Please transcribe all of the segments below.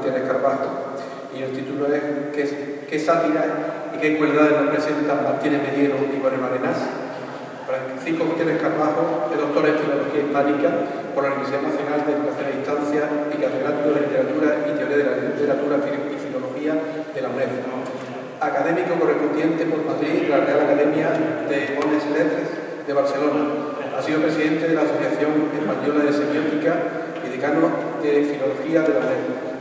Gutiérrez Carbajo, y el título es ¿Qué sátira y qué crueldades nos presentan Martínez Mediero y Moreno Arenas? Francisco Gutiérrez Carbajo es doctor en Filología Hispánica por la Universidad Nacional de Educación a Distancia y catedrático de Literatura y Teoría de la Literatura y Filología de la UNED. Académico correspondiente por Madrid de la Real Academia de Bonnes Lettres de Barcelona. Ha sido presidente de la Asociación Española de Semiótica y decano de Filología de la UNED.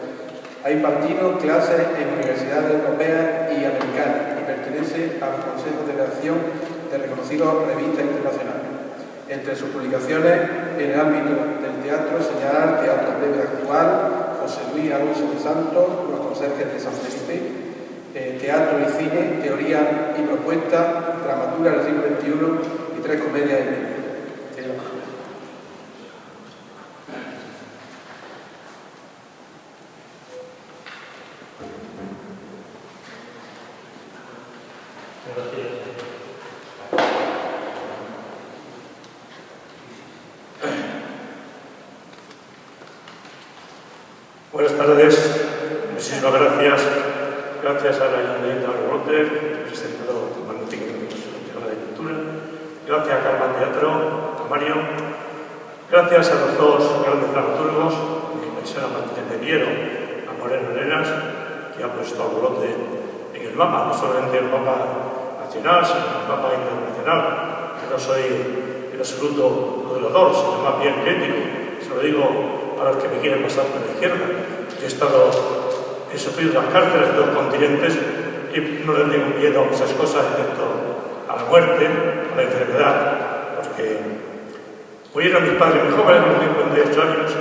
Ha impartido clases en universidades europeas y americanas y pertenece al Consejo de Redacción de reconocidas revistas internacionales. Entre sus publicaciones en el ámbito del teatro señalar Teatro Breve Actual, José Luis Alonso de Santos, Los Conserjes de San Felipe, Teatro y Cine, Teoría y Propuesta, Dramaturgia del siglo XXI y 3 comedias y media. Buenas tardes, muchísimas gracias. Gracias a la Ayuntamiento de Rotter, que ha presentado el magnífico Museo de Cultura. Gracias a Carmen Teatro, a Mario. Gracias a los dos grandes dramaturgos, mi persona Martínez Mediero, a Moreno Arenas, que ha puesto a Bolote en el mapa, no solamente el mapa nacional, sino el mapa internacional. Que no soy en absoluto moderador, sino más bien crítico. Se lo digo a los que me quieren pasar por la izquierda. He sufrido las cárceles de 2 continentes y no les tengo miedo a esas cosas, excepto a la muerte, a la enfermedad, porque murieron mis padres muy jóvenes, a los 58 años.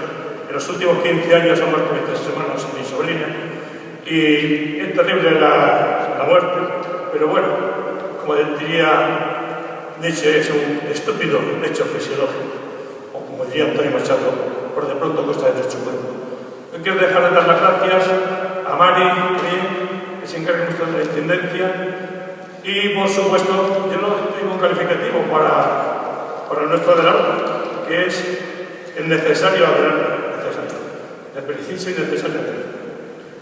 En los últimos 15 años han muerto mis 3 hermanos y mi sobrina, y es terrible la muerte, pero bueno, como diría Nietzsche, es un estúpido hecho fisiológico, o como diría Antonio Machado, por de pronto cosa de nuestro cuerpo. Yo quiero dejar de dar las gracias a Mari, que se encarga de la intendencia, y por supuesto, yo no tengo un calificativo para nuestro adelanto, que es el necesario adelanto, el preciso y necesario adelanto.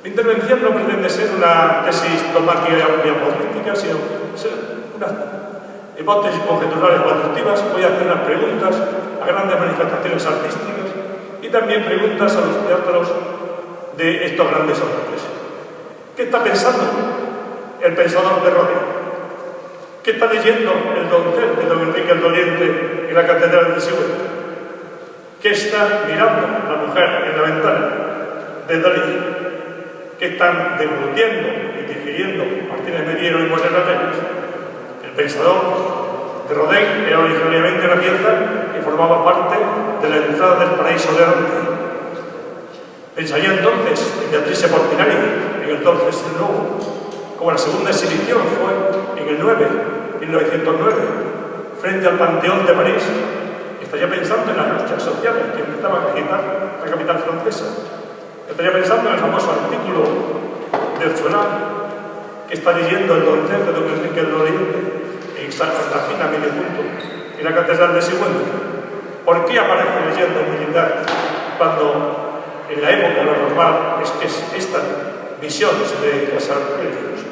Mi intervención no pretende ser una tesis dogmática y apolítica, sino ser unas hipótesis conjeturales constructivas. Voy a hacer unas preguntas a grandes manifestaciones artísticas y también preguntas a los teatros de estos grandes autores. ¿Qué está pensando el pensador de Rodin? ¿Qué está leyendo el doncel de don Enrique el Doliente en la Catedral de Sigüenza? ¿Qué está mirando la mujer en la ventana de Dalí? ¿Qué están deglutiendo y digiriendo Martínez Mediero y Moreno Arenas? El pensador de Rodin era originariamente una pieza que formaba parte de la entrada del paraíso de Dante. Pensaría entonces en Beatrice Portinari, en el Dolces del Lobo, como la segunda exhibición fue en el 1909, frente al Panteón de París. Estaría pensando en las luchas sociales que empezaban a agitar la capital francesa. Estaría pensando en el famoso artículo de Zola, que está leyendo el doncel de don Enrique el Doliente en Cartagena, medio punto, en la Catedral de Sigüenza. ¿Por qué aparece leyendo el militar cuando en la época lo normal es que esta visión se dedica a ser religiosa?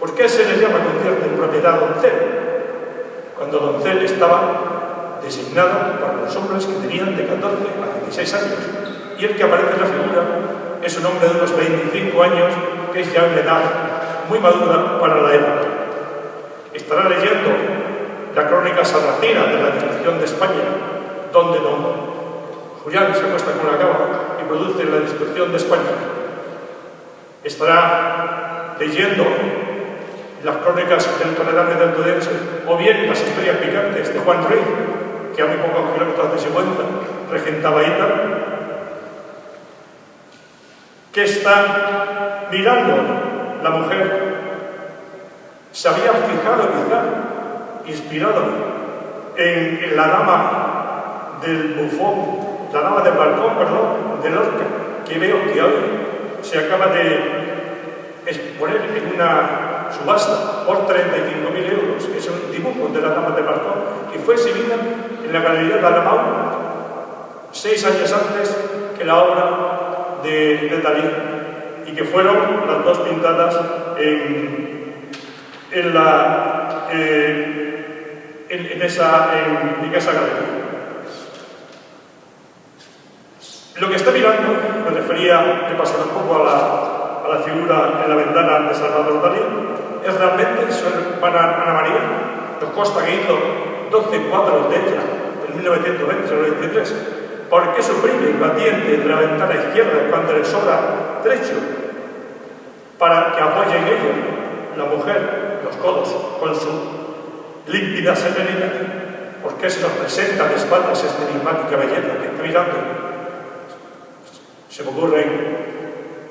¿Por qué se le llama con cierta impropiedad doncel? Cuando doncel estaba designado para los hombres que tenían de 14 a 16 años. Y el que aparece en la figura es un hombre de unos 25 años, que es ya una edad muy madura para la época. Estará leyendo la crónica sarracina de la destrucción de España, donde don Julián se acuesta con la cava y produce la destrucción de España. Estará leyendo las crónicas del tolerante del Tudense, o bien las historias picantes de Juan Ruiz, que a muy pocos kilómetros de Sigüenza regentaba Ita. ¿Qué está mirando la mujer? ¿Se había fijado quizá, inspirado en la dama del bufón, la dama del balcón, perdón, de Lorca, que veo que hoy se acaba de exponer en una subasta por 35.000 euros, que es un dibujo de la dama del balcón, y fue exhibida en la Galería de Alamau 6 años antes que la obra de Dalí? y que fueron las dos pintadas en esa galería. Lo que está mirando, me refería, he pasado un poco a la figura en la ventana de Salvador Dalí, es realmente su hermana Ana María. Nos consta que hizo 12 cuadros de ella en 1920-1923, porque suprime el batiente de la ventana izquierda cuando le sobra trecho para que apoye en ello la mujer los codos con su límpida serenidad, porque se nos presenta de espaldas esta enigmática belleza que está mirando. Se me ocurren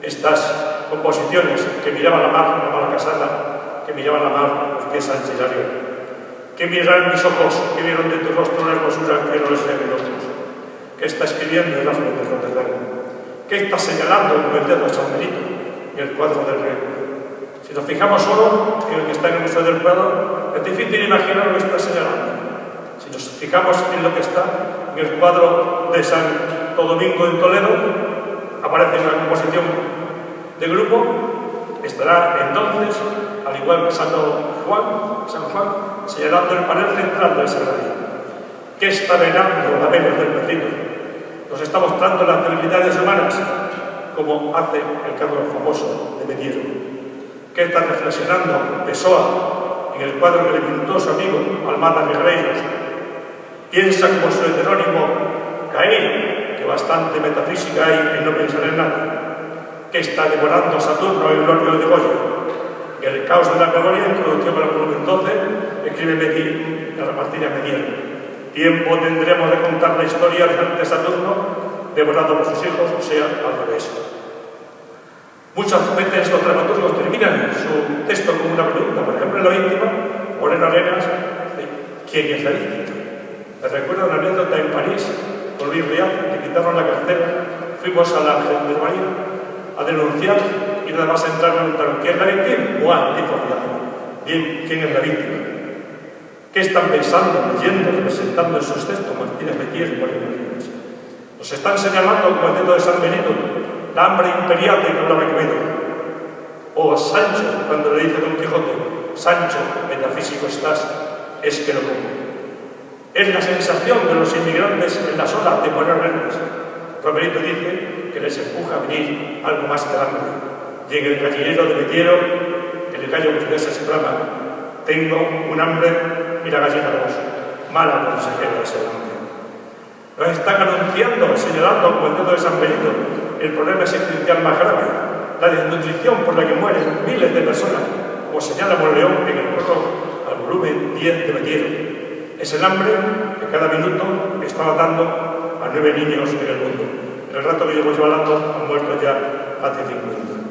estas composiciones que miraban la mar casada, que miraban la mar los pies Sánchez Hilario, que miran mis ojos, que vieron de tu rostro la hermosura que no les ve mis ojos, que está escribiendo en la frente de Rotterdam, que está señalando con el dedo a San Benito en el cuadro del rey. Si nos fijamos solo en el que está en el Museo del Prado, es difícil imaginar lo que está señalando. Si nos fijamos en lo que está en el cuadro de Santo Domingo en Toledo, aparece en la composición de grupo, estará entonces, al igual que San Juan, señalando el panel central del Sagrario, que está venando la vela del vecino. Nos está mostrando las debilidades humanas, como hace el caso famoso de Mediero, que está reflexionando Pessoa en el cuadro que le pintó su amigo Almada Negreiros. Piensa como su heterónimo Caín, que bastante metafísica hay en no pensar en nada, que está devorando a Saturno el glorio de Goya. En el caos de la memoria, introducción para el volumen 12, escribe Martina Mediero. Tiempo tendremos de contar la historia de Saturno devorado por sus hijos, o sea, al revés. Muchas veces los dramaturgos terminan su texto con una pregunta. Por ejemplo, en La víctima, Moreno Arenas, ¿quién es la víctima? Me recuerdo una anécdota en París con Luis Rial, que quitaron la cartera, fuimos a la gendarmería a denunciar y nada más entrar me preguntaron ¿quién es la víctima? Bueno, dijo Rial. Bien, ¿quién es la víctima? ¿Qué están pensando, leyendo, representando en sus textos Martínez Metier y Moreno Arenas? Nos están señalando como el dedo de San Benito, la hambre imperial de que hablaba Quevedo. O a Sancho, cuando le dice Don Quijote, Sancho, metafísico estás, es que lo como. Es la sensación de los inmigrantes en las olas de Moreno Arenas. Romerito dice que les empuja a venir algo más que el hambre. Y en el gallinero de Metiero, el gallo que se exclama, tengo un hambre y la gallina dos. Mala consejera es el hambre. Nos están anunciando, señalando con el dedo de San Benito, el problema existencial más grave, la desnutrición por la que mueren miles de personas, como señala Monleón en el prólogo al volumen 10 de Metiero. Es el hambre que cada minuto está matando a 9 niños en el mundo. En el rato que llevo yo hablando, han muerto ya hace 50.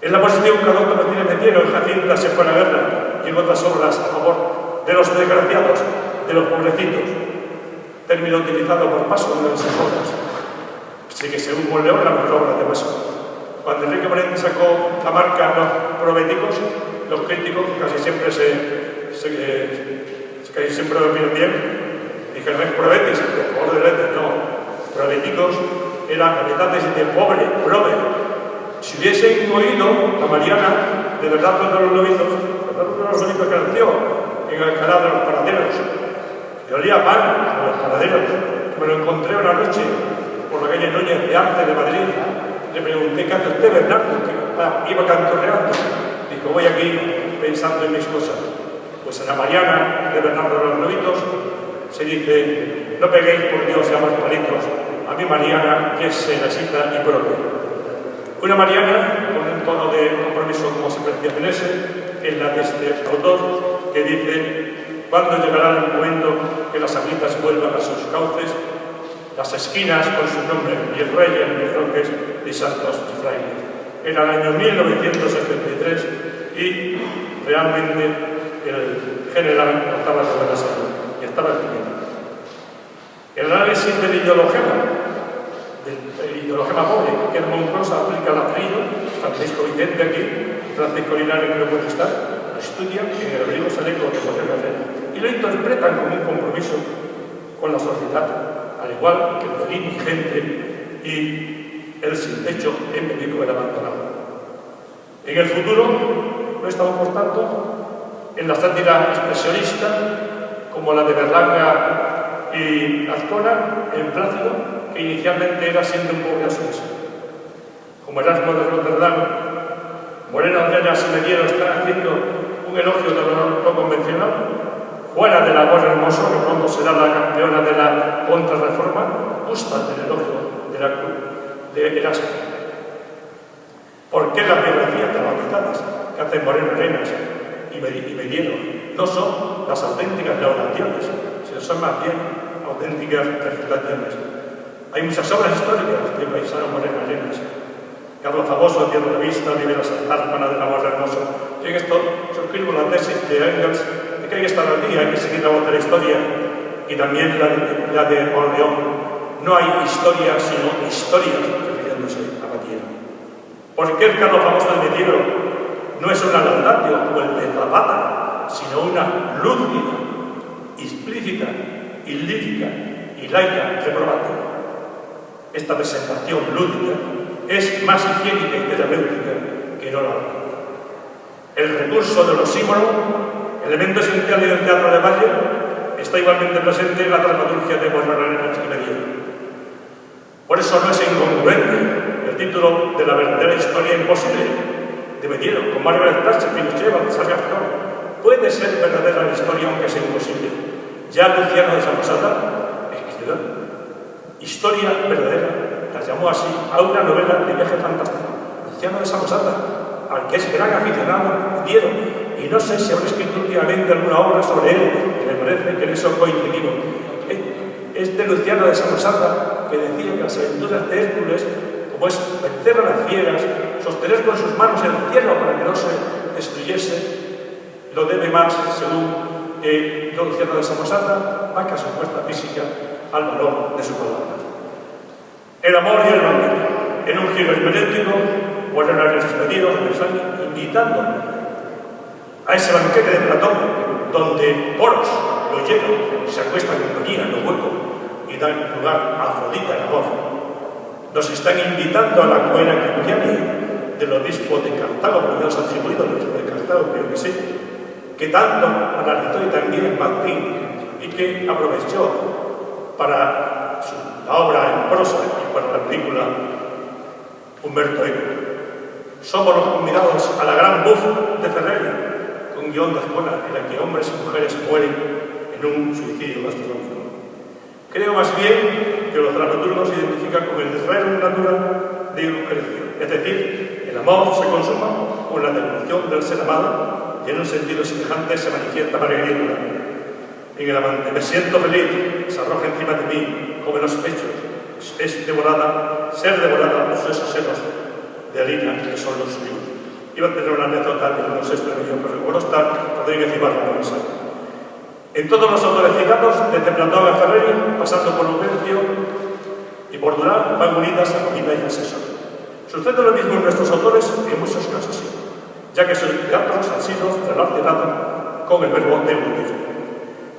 En la posición que adopta Martínez Metiero, en Jacinta se fue a la guerra y en otras obras a favor de los desgraciados, de los pobrecitos, término utilizado por Paso en esas obras. Así que según Monleón, la mejor obra de Paso. Cuando Enrique Morente sacó la marca Los Probéticos, los críticos casi siempre lo opinan bien, dijeron, es Probetis, por favor de letras, no. Probéticos eran habitantes de pobre, probe. Si hubiesen oído a Mariana, de verdad, todos los lobitos que nació en Alcalá de los Paraderos, y olía pan a los paraderos. Me lo encontré una noche por la calle Núñez de Arce de Madrid. Le pregunté, ¿qué hace usted, Bernardo? Que iba cantorreando. Dijo, voy aquí pensando en mis cosas. Pues en la Mariana de Bernardo de los Lobitos se dice, no peguéis por Dios a más palitos, a mí Mariana que se necesita y propia. Una Mariana con un tono de compromiso como se percibía en ese, es la de este autor que dice, ¿cuándo llegará el momento que las aguitas vuelvan a sus cauces, las esquinas con su nombre y el rey en mis roques de santos y frailes? Era el año 1973 y realmente el general no estaba de buena salud y estaba escribiendo. El análisis del ideologema pobre, que Monrosa aplica al apellido, Francisco Vicente aquí, Francisco Linares que no puede estar, lo estudian en el abrigo selecto de José García y lo interpretan como un compromiso con la sociedad, al igual que el delito vigente y el sin techo en México el abandonado. En el futuro no estamos, por tanto, en la sátira expresionista como la de Berlanga y Azcona en Plácido, que inicialmente era siempre un pobre ascenso. Como Erasmo de Rotterdam, Moreno Arenas y Mediero están haciendo un elogio de lo convencional, fuera del amor hermoso, que pronto será la campeona de la contrarreforma, gustan del elogio de Erasmo. ¿Por qué las biografías dramatizadas que hacen Moreno Arenas y Mediero no son las auténticas laudaciones, sino son más bien auténticas refutaciones? Hay muchas obras históricas de paisano Moreno Arenas. Carlos Famoso, Tierra de Vista, Libera Santárpana del amor hermoso. Yo en esto suscribo la tesis de Engels de que hay que estar al día, hay que seguir la voz de la historia, y también la de Orleón. No hay historia, sino historias, refiriéndose a Maquiero. ¿Por qué el Carlos Famoso de Mediero no es una laudatio como el de Zapata, sino una lúcida, explícita y lírica y laica reprobatoria? Esta presentación lúdica es más higiénica y terapéutica que no la otra. El recurso del oxímoron, elemento esencial del teatro de Valle, está igualmente presente en la dramaturgia de Moreno Arenas y Mediero. Por eso no es incongruente el título de la verdadera historia imposible de Mediero, con Margaret Thatcher, Pinochet, Baltasar Garzón. Puede ser verdadera la historia aunque sea imposible. Ya Luciano de Samosata escribió historia verdadera. La llamó así a una novela de viaje fantástico. Luciano de Samosata, al que es gran aficionado, Mediero, y no sé si habrá escrito últimamente alguna obra sobre él, que me parece que en eso coincidimos. Este Luciano de Samosata, que decía que las aventuras de Hércules, como es vencer a las fieras, sostener con sus manos el cielo para que no se destruyese, lo debe más, según Luciano de Samosata, más que a su fuerza física, al valor de su palabra. El amor y el banquete. En un giro hermenéutico, Moreno Arenas y Mediero están invitando a ese banquete de Platón, donde Poros, lo lleno, se acuestan en compañía, lo hueco, y dan lugar a Afrodita, el amor. Nos están invitando a la coena cristiana del obispo de Cartago, porque nos ha atribuido el obispo de Cartago, creo que sí, que tanto analizó y también Martín, y que aprovechó para la obra en prosa y para la película Umberto Eco. Somos los convidados a la gran buff de Ferreri, con guión de Azcona, en la que hombres y mujeres mueren en un suicidio gastronómico. Creo más bien que los dramaturgos se identifican con el desarrollo natural de Lucrecio, es decir, el amor se consuma con la devolución del ser amado y en un sentido semejante se manifiesta Margarita. En el amante, me siento feliz, se arroja encima de mí, come los pechos, es devorada, ser devorada por esos senos de harina que son los suyos. Iba a tener una anécdota de unos extremillos, pero bueno, está Rodríguez Ibarra, no lo sabe. En todos los autores citados, desde Platón a Ferreri, pasando por Lucrecio y por Durán, van unidas a comida y asesor. Sucede lo mismo en nuestros autores y en muchos casos sí, ya que sus teatros han sido relacionados con el verbo evolutir.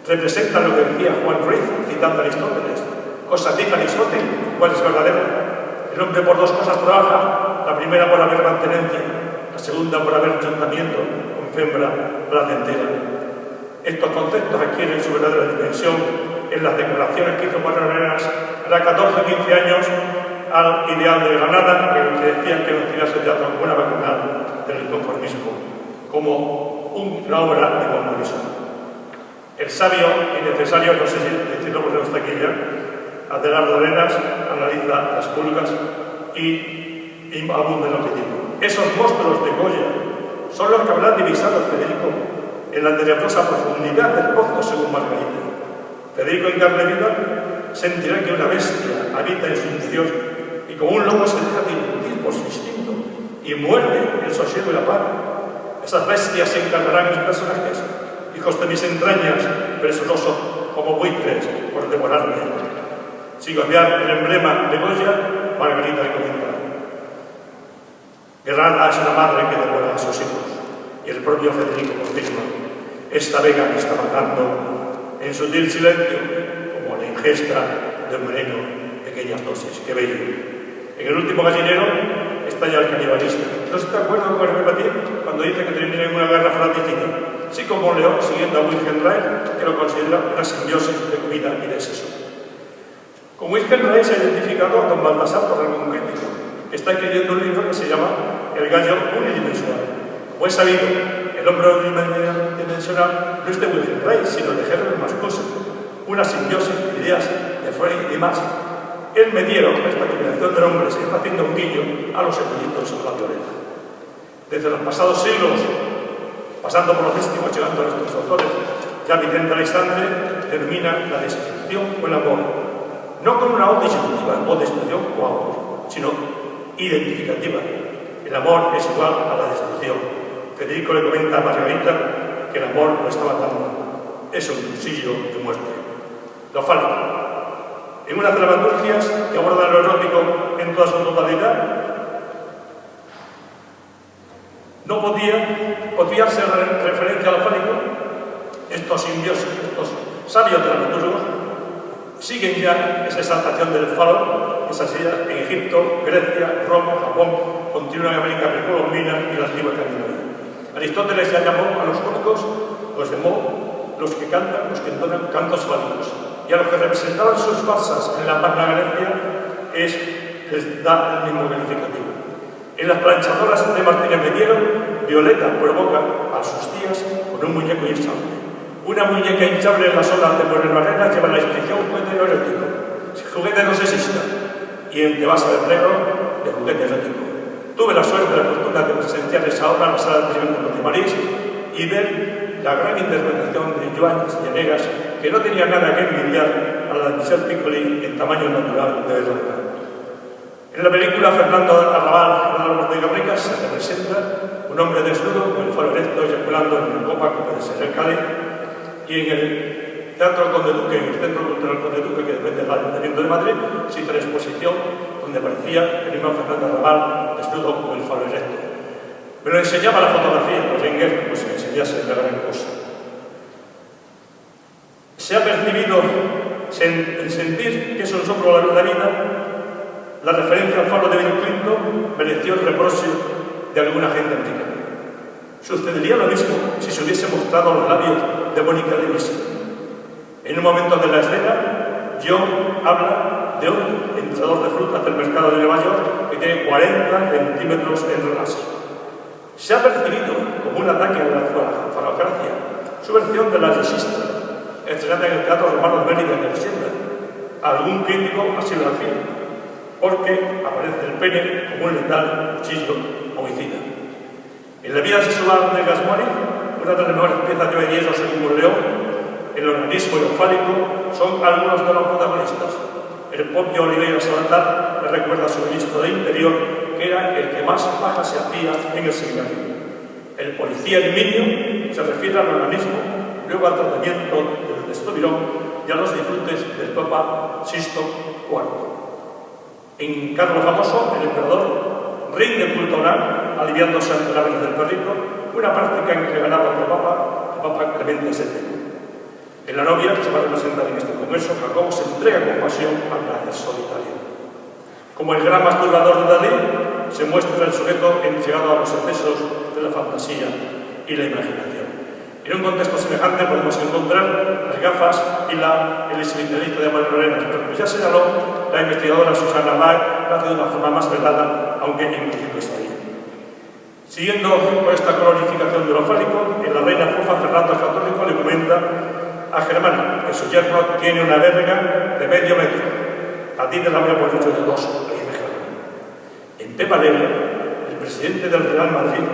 Representan lo que decía Juan Ruiz, citando a Aristóteles. Cosa dice Aristóteles, cuál es verdadera. El hombre por dos cosas trabaja, la primera por haber mantenencia, la segunda por haber ayuntamiento, con fembra placentera. Estos conceptos adquieren su verdadera dimensión en las declaraciones que hizo Moreno Arenas hará 14 o 15 años al Ideal de Granada, que decía que no tenía su teatro como una bacanal del conformismo, como una obra de conformismo. El sabio y necesario, no sé si decirlo porque no está aquí ya, Adelardo Arenas analiza las pulgas y abunda en lo que digo. Esos monstruos de Goya son los que habrá divisado Federico en la tenebrosa profundidad del pozo, según Margarita. Federico, en carne viva, sentirá que una bestia habita en su interior y como un lobo se deja diluir por su instinto y muerde el sosiego y la paz. Esas bestias se encargarán en los personajes, hijos de mis entrañas, presurosos como buitres por devorarme. Sin odiar el emblema de Goya, Margarita le comenta: Guerrara es una madre que devora a sus hijos. Y el propio Federico confirma: esta vega me está matando en sutil silencio, como la ingesta de un veneno, pequeñas dosis. ¡Qué bello! En el último gallinero estalla el canibalismo. ¿No se te acuerdan con el Petit cuando dice que termina en una guerra fratricida? Sí, como León, siguiendo a Wilhelm Reich, que lo considera una simbiosis de comida y de sexo. Con Wilhelm Reich se ha identificado a don Baltasar por algún crítico, que está escribiendo un libro que se llama El gallo unidimensional. Como es sabido, el hombre unidimensional no es de Wilhelm Reich, sino de Herbert Marcuse, una simbiosis de ideas de Freud y Marx. El mediero, esta combinación de hombres, está haciendo un guiño a los eruditos de la violeta. Desde los pasados siglos, pasando por los últimos, llegando a nuestros autores, ya Vicente Alexandre denomina la destrucción o el amor, no con una O disyuntiva, o destrucción o amor, sino identificativa. El amor es igual a la destrucción. Federico le comenta a Margarita que el amor lo está matando. Es un cuchillo de muerte. Lo fálico. En una de las dramaturgias que aborda lo erótico en toda su totalidad, no podía ser referencia a lo fálico. Estos indios, estos sabios dramaturgos, siguen ya esa exaltación del falo, esa silla en Egipto, Grecia, Roma, Japón, continúa en América precolombina y la antigua Escandinavia. Aristóteles ya llamó a los cómicos, los llamó los que cantan, los que entonan cantos fálicos. Y a los que representaban sus farsas en la Magna Grecia les da el mismo calificativo. En las planchadoras de Martínez Mediero, Violeta provoca a sus tías con un muñeco hinchable. Una muñeca hinchable en las olas de Buenos Barreras lleva la inscripción juguete erótico. Si juguete no se exista. Y en Te vas a ver negro, de juguete erótico. Tuve la suerte y la fortuna de presenciar esa obra en la sala de tribunos de París y ver la gran interpretación de Joan Llanegas, que no tenía nada que envidiar a la de Michel Piccoli en tamaño natural de Berlanga. En la película Fernando Arrabal, en Álvaro de Garricas, se representa un hombre desnudo con el falo erecto eyaculando en una copa que puede ser el cáliz, y en el Teatro Conde Duque, en el Centro Cultural Conde Duque, que depende del Ayuntamiento de Madrid, se hizo la exposición donde aparecía el mismo Fernando Arrabal desnudo con el falo erecto. Me lo enseñaba la fotografía, pues Wenger, pues me enseñase la gran cosa. Se ha percibido en sentir que es un soplo de la vida. La referencia al falo de Bill Clinton mereció el reproche de alguna gente americana. Sucedería lo mismo si se hubiese mostrado los labios de Mónica Lewinsky. En un momento de la escena, John habla de un entrador de frutas del mercado de Nueva York que tiene 40 centímetros en relación. Se ha percibido como un ataque a la falocracia, su versión de la resista, estrenada en el Teatro Romano de Mérida en el 80. Algún crítico así lo afirma, porque aparece el pene como un letal cuchillo homicida. En la vida sexual de Gasmori, una de las mejores piezas de belleza según León, el organismo y lo fálico son algunos de los protagonistas. El propio Oliveira Salazar le recuerda a su ministro de Interior que era el que más paja se hacía en el seminario. El policía Herminio se refiere al organismo, luego al tratamiento del testosterona y a los disfrutes del Papa Sisto IV. En Carlos Famoso, el emperador rinde culto oral, aliviándose ante la vena del perrito, una práctica en que ganaba otro papa, el Papa Clemente VII. En La novia, que se va a representar en este congreso, Jacobo se entrega con pasión al placer solitario. Como el gran masturbador de Dalí, se muestra el sujeto entregado a los excesos de la fantasía y la imaginación. En un contexto semejante podemos encontrar las gafas y el exhibicionista de Manuel Arenas, pero como ya señaló, la investigadora Susana May lo hace de una forma más velada, aunque en principio está bien. Siguiendo con esta cronificación de lo fálico, en La reina fofa Fernando el Católico le comenta a Germana que su yerno tiene una verga de medio metro. A ti te la voy a poner yo de 2, le dice Germana. En tema alegre, el presidente del Real Madrid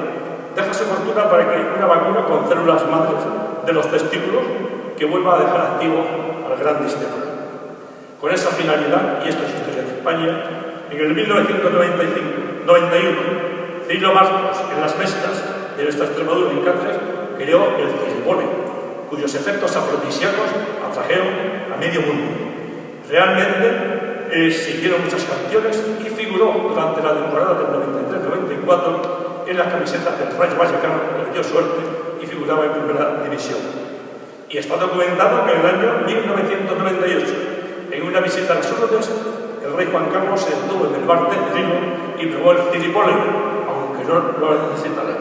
deja su fortuna para que una vacuna con células madres de los testículos que vuelva a dejar activo al gran discípulo. Con esa finalidad, y esto es historia de España, en el 1991, Cirilo Marcos, en las mesas de nuestra Extremadura y Cáceres, creó el Ciribone, cuyos efectos afrodisíacos atrajeron a medio mundo. Realmente se hicieron muchas canciones y figuró durante la temporada del 93-94 en las camisetas del Rayo Vallecano, que le dio suerte y figuraba en primera división. Y está documentado que en el año 1998, en una visita a las Urdes, el el rey Juan Carlos se detuvo en el bar Tecerino y probó el ciripóleo, aunque no lo necesitara.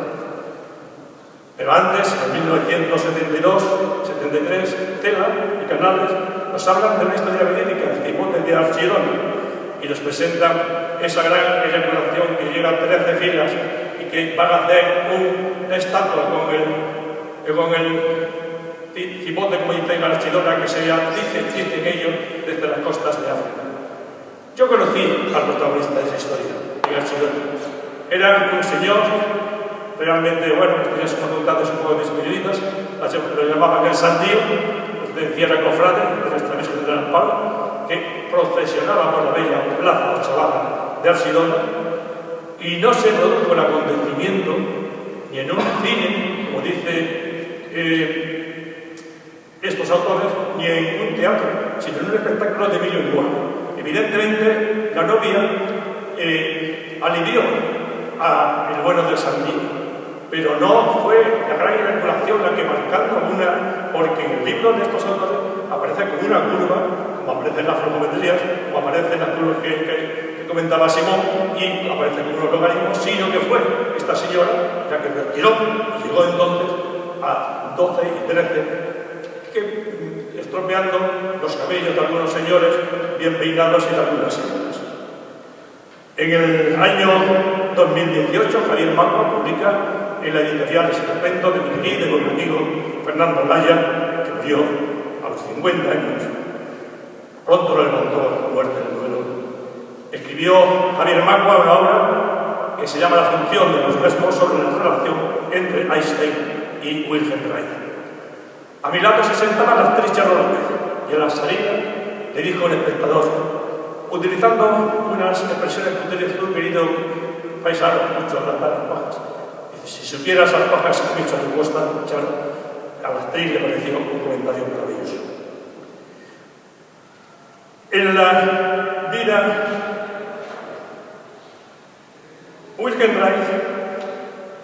Pero antes, en 1972-73, Tela y Canales nos hablan de una historia verídica del cipote de Archidona y nos presentan esa gran eyaculación que llega a 13 filas y que van a hacer una estatua con el cipote, como dice Archidona, que dicen ellos, desde las costas de África. Yo conocí al protagonista de esa historia, en Archidona. Era un señor realmente, bueno, tenía sus facultades un poco disminuidas, lo llamaban el Sandío, pertenecía a cofrade de nuestra Virgen del Amparo, que procesionaba por la bella plaza Ochavada de Archidona, y no se produjo el acontecimiento ni en un cine, como dicen estos autores, ni en un teatro, sino en un espectáculo de Emilio Igual. Evidentemente, la novia alivió al bueno del Sandío, pero no fue la gran eyaculación la que marcando una, porque en el libro de estos autores aparece como una curva, como aparecen las flujometrías, como aparecen las curvas que comentaba Simón, y aparecen unos logaritmos, sino que fue esta señora la que retiró y llegó entonces a 12 y 13, que estropeando los cabellos de algunos señores bien peinados y de algunas señoras. En el año 2018, Javier Macua publica en la editorial Esperpento de mi querido amigo Fernando Laya, que murió a los 50 años. Pronto lo remontó la muerte del duelo. Escribió Javier Macua una obra que se llama La función de los mesmos sobre la relación entre Einstein y Wilhelm Reich. A mi lado se sentaba la actriz Charo López y a la salida le dijo el espectador, utilizando unas expresiones que utilizó un querido paisano, mucho hablar de las pajas. Dice, si supieras las pajas que me he hecho de costa, Charo, a la actriz le pareció un comentario maravilloso. En la vida, Wilhelm Reich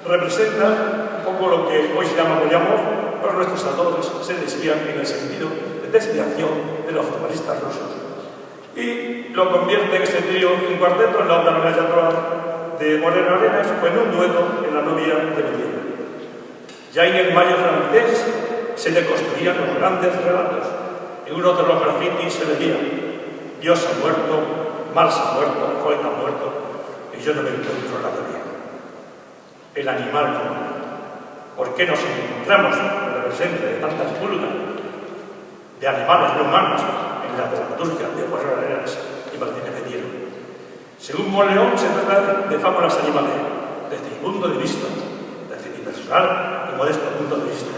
representa un poco lo que hoy se llama poliamor, pero nuestros autores se desvían en el sentido de desviación de los formalistas rusos. Y lo convierte en ese trío en cuarteto en la obra de Moreno Arenas o en un dueto en La novia de Medina. Ya en el Mayo francés se deconstruían los grandes relatos. En uno de los grafitis se leía Dios ha muerto, Marx ha muerto, Freud ha muerto, y yo no me encuentro nada bien. El animal humano. ¿Por qué nos encontramos en la presencia de tantas pulgas de animales no humanos en la dramaturgia de Moreno Arenas y Martínez Mediero? Según Moleón, se trata de fábulas animales, desde mi punto de vista, desde mi personal y modesto punto de vista.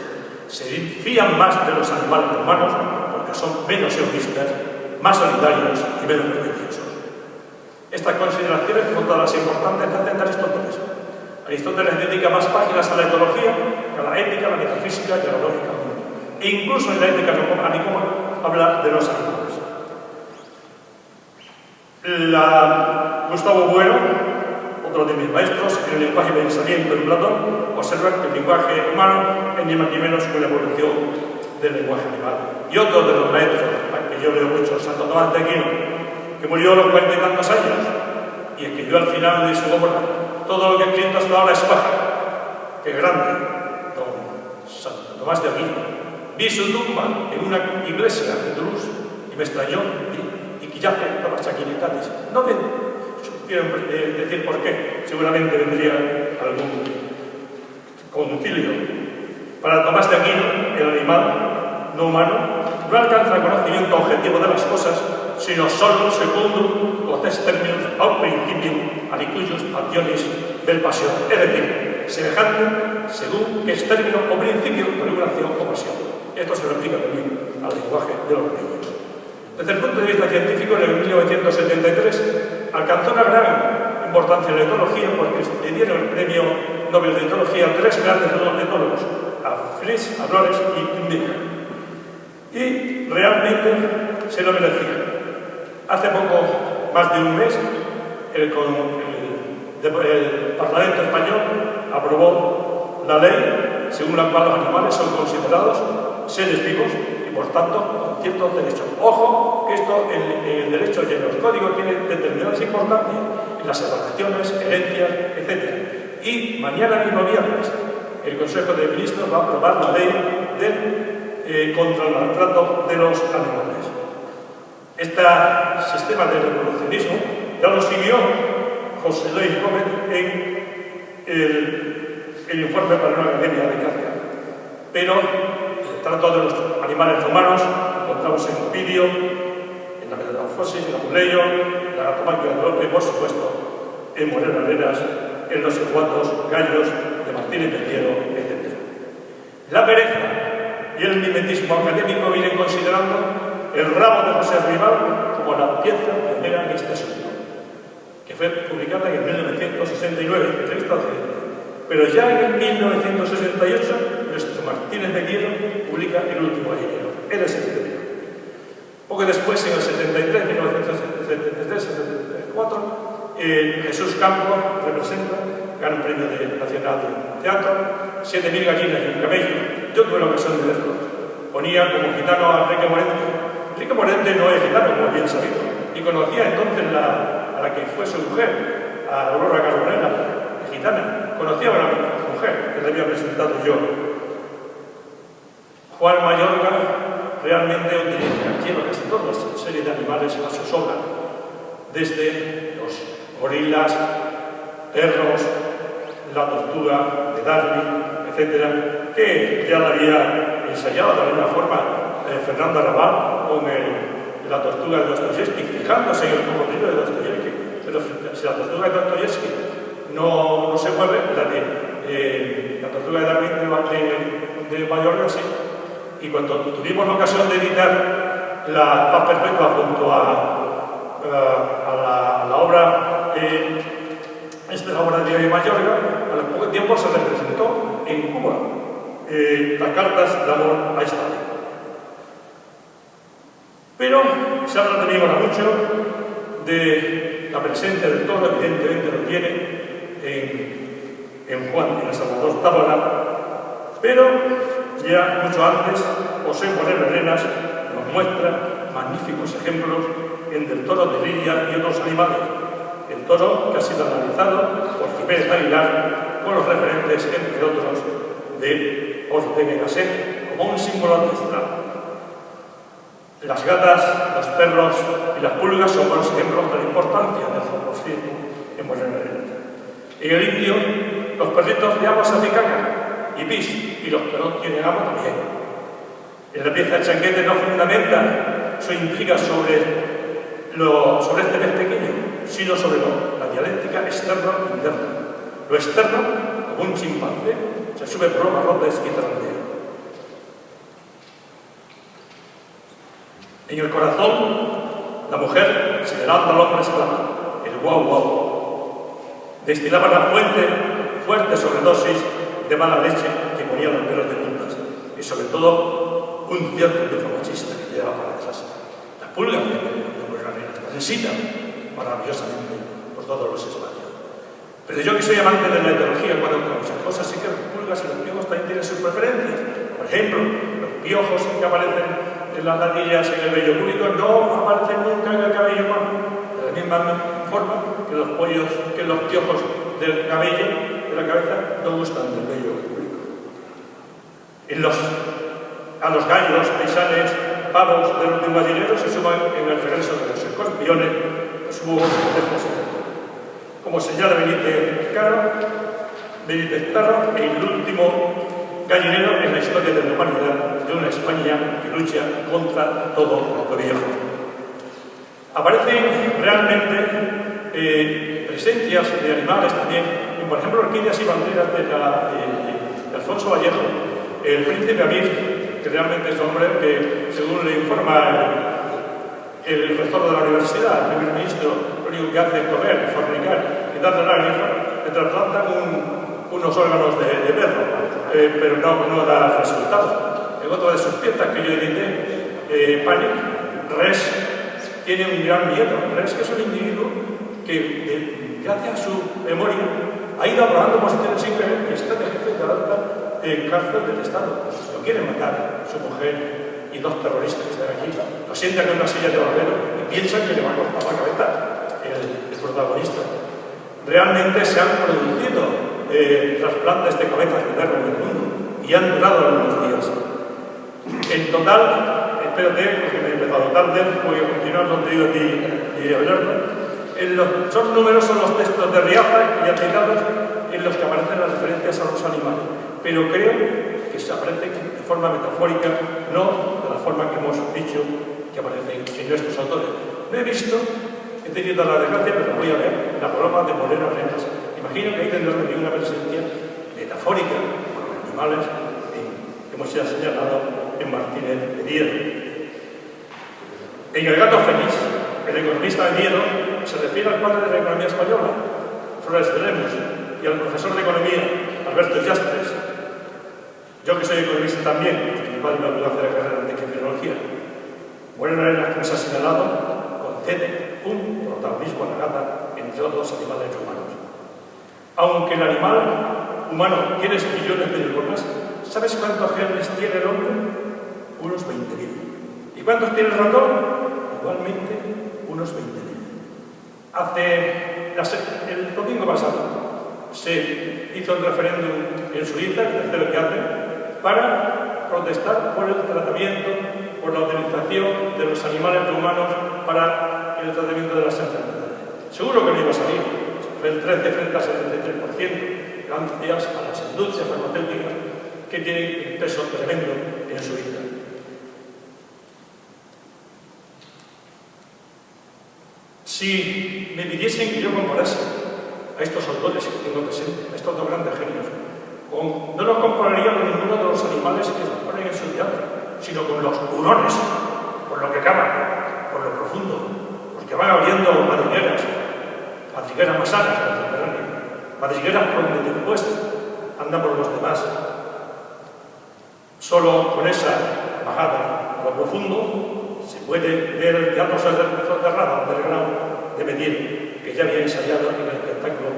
Se fían más de los animales humanos porque son menos egoístas, más solidarios y menos prejuiciosos. Estas consideraciones son todas importantes de Aristóteles. Aristóteles dedica más páginas a la etología que a la ética, a la metafísica y a la lógica. E incluso en la ética anicoma habla de los animales. Gustavo Bueno, otro de mis maestros, en el lenguaje y pensamiento en Platón, observa que el lenguaje humano es ni más ni menos que una evolución del lenguaje animal. Y otro de los maestros, al que yo leo mucho, Santo Tomás de Aquino, que murió a los 40 y tantos años, y escribió al final de su obra, todo lo que he escrito hasta ahora es paja. ¡Qué grande! Don Santo Tomás de Aquino. Vi su tumba en una iglesia de Toulouse y me extrañó y que yace todas las chaquinitales. No me supieron decir por qué. Seguramente vendría algún concilio. Para Tomás de Aquino, el animal no humano no alcanza el conocimiento objetivo de las cosas, sino solo segundo o tres términos a un principio alicuyos acciones del pasión. Es decir, semejante según es término o principio de una acción o pasión. Esto se lo aplica también al lenguaje de los niños. Desde el punto de vista científico, en 1973 alcanzó una gran importancia en la etología porque le dieron el premio Nobel de Etología a tres grandes etólogos, a Fritz, a Flores y Indica. Y realmente se lo merecía. Hace poco, más de un mes, el Parlamento español aprobó la ley según la cual los animales son considerados seres vivos y por tanto, con ciertos derechos. Ojo, que esto en el derecho y en los códigos tiene determinadas importancias, en las separaciones, herencias, etc. Y mañana mismo viernes, el Consejo de Ministros va a aprobar la ley contra el maltrato de los animales. Este sistema de reproduccionismo ya lo siguió José Luis Gómez en el informe para una academia de Cáceres. Pero el trato de los animales humanos lo encontramos en Ovidio, en la Metamorfosis, en Apuleyo, en la Gatomáquia de Lope y, por supuesto, en Moreno Arenas, en los secuatos gallos de Martínez Mediero, etc. La pereza y el mimetismo académico vienen considerando el rabo de José Rival como la pieza primera en este asunto, que fue publicada en 1969, entrevista occidental. Pero ya en 1968, nuestro Martínez Mediero publica el último gallinero. Él es el primero. Poco después, en el 73, 1973-74, Jesús Campos representa, gana un premio nacional de teatro, 7.000 gallinas y un camello. Yo tuve la ocasión de verlo. Ponía como gitano a Enrique Morente. Enrique Morente no es gitano, como bien sabido, y conocía entonces a la que fue su mujer, a Aurora Carbonella, gitana. Conocía a la mujer que le había presentado yo. Juan Mayorga realmente utiliza, lleva casi toda la serie de animales a sus obras, desde los gorilas, perros, la tortuga de Darwin, etc., que ya la había ensayado de alguna forma Fernando Arrabal con la tortuga de Dostoyevsky, fijándose en el cocodrilo de Dostoyevsky. Pero si la tortuga de Dostoyevsky no se mueve, la tortuga de Darwin de Mayorga sí. Y cuando tuvimos la ocasión de editar la Paz Perpetua junto a la obra la obra de Mayorga, a lo poco tiempo se representó en Cuba las cartas de amor a Stalin. Pero se habla también ahora mucho de la presencia del toro, evidentemente lo tiene en Juan, en el Salvador Tábara, pero ya mucho antes José Moreno Arenas nos muestra magníficos ejemplos en el toro de Lidia y otros animales. El toro que ha sido analizado por Jiménez Aguilar con los referentes, entre otros, de Ortega y Gasset como un símbolo ancestral. Las gatas, los perros y las pulgas son buenos ejemplos de la importancia del zoomorfismo en Moreno Arenas. En el indio, los perritos de agua se hacen caca y pis, y los que no tienen agua también. En la pieza de Chanquete no fundamenta su intriga sobre este pez pequeño, sino sobre la dialéctica externo-interna. Lo externo, como un chimpancé, se sube por los barrotes y zarandea. En el corazón, la mujer señalando al hombre esclavo, el guau guau. Destilaba la fuerte sobredosis de mala leche que ponía los pelos de puntas, y sobre todo un cierto tipo machista que llevaba para atrás. Las pulgas de Moreno Arenas transitan maravillosamente por todos los espacios. Pero yo que soy amante de la etología, cuando muchas cosas, sí que las pulgas y los piojos también tienen sus preferencias. Por ejemplo, los piojos que aparecen en las ladillas en el vello público no aparecen nunca en el cabello humano. De la misma forma que los piojos del cabello, de la cabeza, no gustan del vello público. A los gallos, paisanes, pavos del último gallinero se suman en el regreso de los escorpiones, los búhos de José. Como señala Benítez Caro, el último gallinero en la historia de la humanidad de una España que lucha contra todo lo viejo. Aparecen realmente presencias de animales también, por ejemplo, orquídeas y banderas de Alfonso Vallejo, el príncipe Amir, que realmente es un hombre que, según le informa el rector de la universidad, el primer ministro, lo único que hace es comer, fornicar y darle la grifa, le trasplantan unos órganos de perro, pero no da resultado. En otra de sus piezas que yo edité, Panic, Res tiene un gran miedo. Res, que es un individuo que, gracias a su memoria, ha ido aprobando posiciones sin querer y está de jefe de la alta cárcel del Estado. Lo quiere matar su mujer y dos terroristas que están aquí lo sientan en una silla de barbero y piensan que le va a cortar la cabeza el protagonista. Realmente se han producido trasplantes de cabezas de perro en el mundo y han durado algunos días. En total, espérate, porque me he empezado tarde, voy a continuar donde yo di hablarlo. Son numerosos los textos de Riaza y citados en los que aparecen las referencias a los animales, pero creo que se aparecen de forma metafórica, no de la forma que hemos dicho que aparecen en nuestros autores. No he visto, he tenido la desgracia, pero voy a ver la broma de Moreno Arenas. Imagino que ahí tendrá también una presencia metafórica por los animales que hemos ya señalado en Martínez Mediero. En El gato feliz, el economista Miedo se refiere al padre de la economía española, Flores de Lemus, y al profesor de economía, Alberto Yastres. Yo que soy economista también, porque mi padre me ayudó a hacer la carrera de filología. Moreno Arenas, como se ha señalado, concede un protagonismo a la gata entre otros animales humanos. Aunque el animal humano tiene millones de neuronas, ¿sabes cuántos genes tiene el hombre? Unos 20.000. ¿Y cuántos tiene el ratón? Igualmente, unos 20.000. El domingo pasado se hizo el referéndum en Suiza, el tercero que hace, para protestar por el tratamiento, por la utilización de los animales humanos para el tratamiento de las enfermedades. Seguro que no iba a salir, fue el 13 frente al 73%, gracias a las industrias farmacéuticas que tienen un peso tremendo en Suiza. Si me pidiesen que yo comparase a estos autores que tengo presentes, a estos dos grandes genios, no los compararía con ninguno de los animales que se ponen en su teatro, sino con los hurones, por lo que cavan, por lo profundo, los que van abriendo madrigueras más sanas en el Mediterráneo, madrigueras por donde después andamos los demás. Solo con esa bajada a lo profundo se puede ver el teatro soterrado, underground, de Mediero, que ya había ensayado en el espectáculo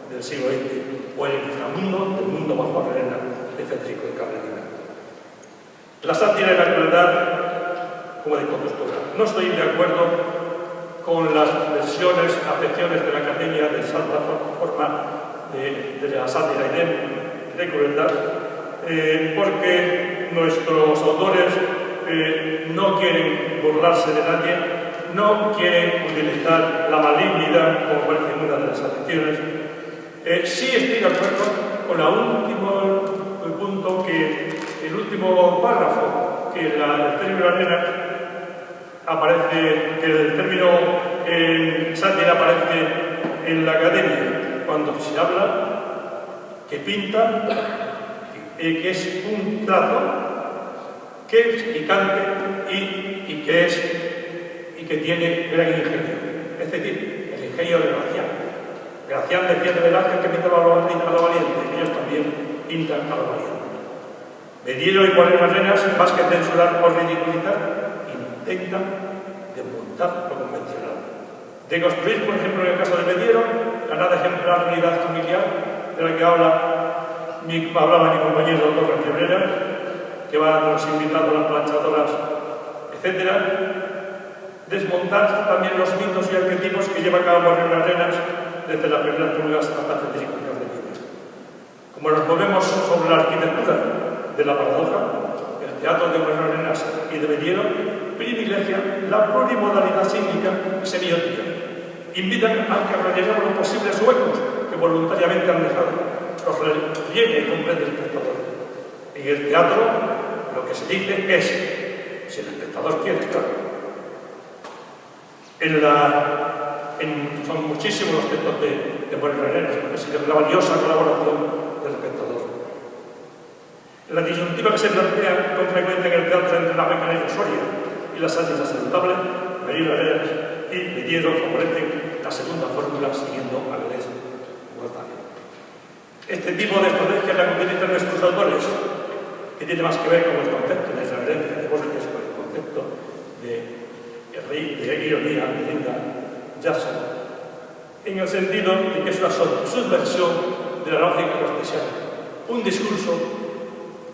del siglo XX, o el inframundo del mundo bajo arena de Federico de Cabrera. La sátira y la crueldad como de costura. No estoy de acuerdo con las versiones, acepciones de la Academia de Santa Forma de la sátira y de crueldad, porque nuestros autores no quieren burlarse de nadie, no quieren utilizar la malignidad como parece en una de las acepciones. Sí estoy de acuerdo con el último punto, el último párrafo, que el término arena aparece, que el término sátira aparece en la Academia, cuando se habla que pinta, que es un trazo, que es picante y que tiene gran ingenio. Es decir, el ingenio de Gracián. Gracián decía de Velázquez que pintaba a lo valiente, ellos también pintan a lo valiente. Mediero y Moreno Arenas, más que censurar o ridiculizar, intentan desmontar lo convencional. De construir, por ejemplo, en el caso de Mediero, la nada ejemplar unidad familiar, de la que hablaba mi compañero doctor Fiebrera, que va a los invitados, las planchadoras, etc. Desmontar también los mitos y arquetipos que lleva a cabo Moreno Arenas desde las primeras pulgas hasta Federico de Cabrera. Como nos movemos sobre la arquitectura de la paradoja, el teatro de Moreno Arenas y de Mediero privilegia la plurimodalidad sísmica y semiótica. Invitan a que rellenemos los posibles huecos que voluntariamente han dejado. Los rellene y comprende el espectador. En el teatro, lo que se dice es, si el espectador quiere, claro. Son muchísimos los textos de Moreno Arenas, porque es la valiosa colaboración del espectador. La disyuntiva que se plantea con frecuencia en el teatro entre la máquina ilusoria y la sátira saludable, Moreno Arenas y Mediero favorecen la segunda fórmula siguiendo a Gales Guattari. Este tipo de estrategia la que utilizan nuestros autores, que tiene más que ver con el concepto de reverencia de Borges, con el concepto de ironía, leyenda, Jackson, en el sentido de que es una subversión de la lógica cartesiana, un discurso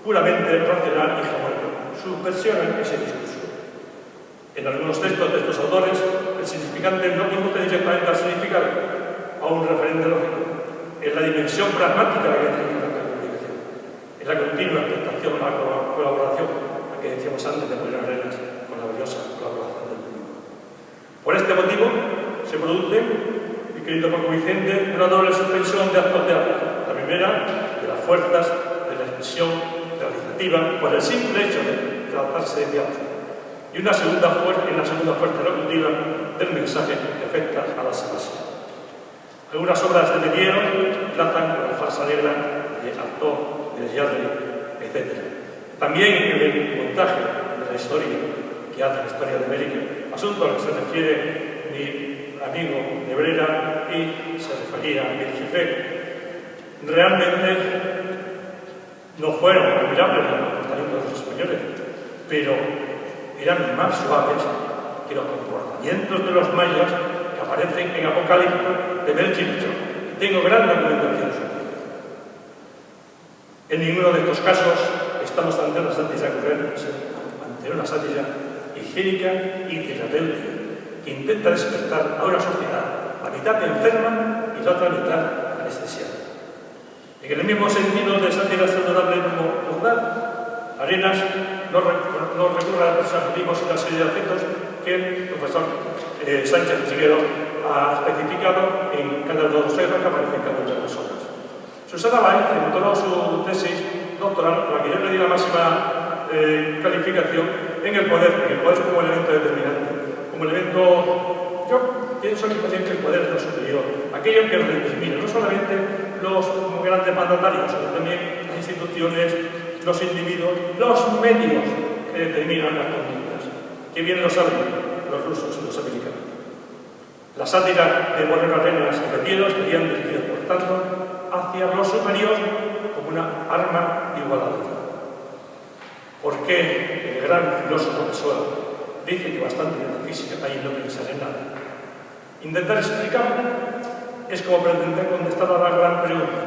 puramente racional y hegemónico, subversionan ese discurso. En algunos textos de estos autores, el significante no conduce directamente al significado, a un referente lógico, en la dimensión pragmática que tiene la comunicación, en la continua expectación, la colaboración, la que decíamos antes de Moreno Arenas, con la valiosa colaboración del público. Por este motivo, se produce, mi querido Paco Vicente, una doble suspensión de actos de arte. La primera, de las fuerzas de la expresión realizativa, por el simple hecho de tratarse de teatro. Y una segunda fuerza locutiva del mensaje que afecta a la salvación. Algunas obras de Mediero tratan con la farsa negra de Artaud, de Yarry, etc. También en el montaje de la historia que hace la historia de América, asunto al que se refiere mi amigo de Brera y se refería a Virgifé. Realmente no fueron admirables los comportamientos de los españoles, pero eran más suaves que los comportamientos de los mayas que aparecen en Apocalipto de Mel Gibson. Tengo gran documentación sobre ello. En ninguno de estos casos estamos ante una sátira ante una sátira higiénica y terapéutica que intenta despertar a una sociedad, la mitad enferma y la otra mitad anestesiada. En el mismo sentido de sátira saludable como Mordal, Arenas no recurre a los adjetivos y la serie de acentos que el profesor Sánchez Triguero ha especificado en cada uno de los textos que aparecen en cada una de las obras. Susana Báez elaboró su tesis doctoral, a la que yo le di la máxima calificación en el poder como elemento determinante, como elemento, yo pienso que el poder es lo superior, aquello que nos determina, no solamente los grandes mandatarios, sino también las instituciones, los individuos, los medios que determinan las conductas. Que bien lo saben los rusos y los americanos. La sátira de Moreno Arenas y Mediero estarían dirigidas, por tanto, hacia lo superior como una arma igualadora. ¿Por qué el gran filósofo de Soa dice que bastante metafísica hay y no pensar en nada? Intentar explicarlo es como pretender contestar a la gran pregunta: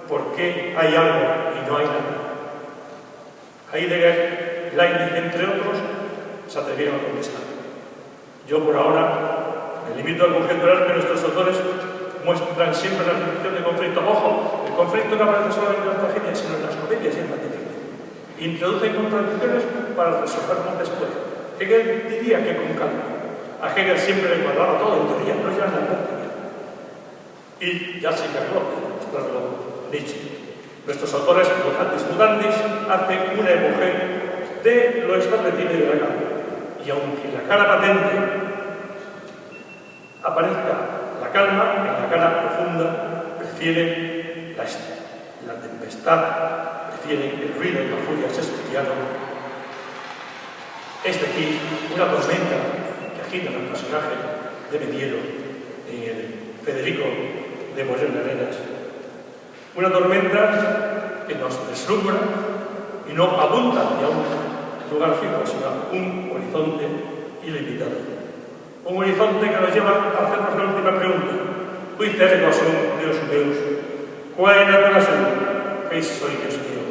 ¿por qué hay algo y no hay nada? Heidegger, Leibniz, entre otros, se atrevieron a contestar. Yo, por ahora, me limito a conjeturar que nuestros autores muestran siempre la definición de conflicto. Ojo, el conflicto no aparece solamente en las tragedias, sino en las comedias y en las películas. Introducen contradicciones para resolverlas después. Hegel diría que con calma. A Hegel siempre le cuadraba todo en teoría, no ya en la práctica. Y ya se encargó de mostrarlo Nietzsche. Nuestros autores, mudandis, hacen una evoge de lo establecido y de la calma. Y aunque en la cara patente aparezca la calma, en la cara profunda prefieren la tempestad, prefieren el ruido y la furia shakespeariana. Es decir, una tormenta que agita al personaje de Mediero en el Federico de Moreno Arenas. Una tormenta que nos deslumbra y no apunta hacia un lugar fijo, sino a un horizonte ilimitado. Un horizonte que nos lleva a hacernos la última pregunta. Cui cergo son Dios meus? ¿Cuál es la razón? ¿Qué soy Dios mío?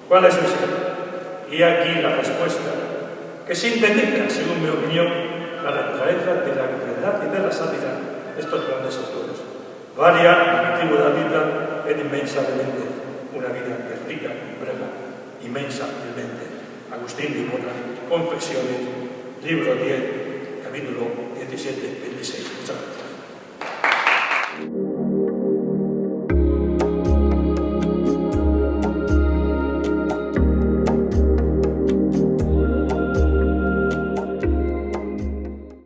¿Cuál es mi ser? Y aquí la respuesta, que sintetiza, según mi opinión, la naturaleza de la verdad y de la sátira de estos grandes autores. Varia, antigua vida, es inmensamente una vida que es rica, compleja, inmensamente. Agustín de Hipona, Confesiones, libro 10, capítulo 17, 26. Muchas gracias.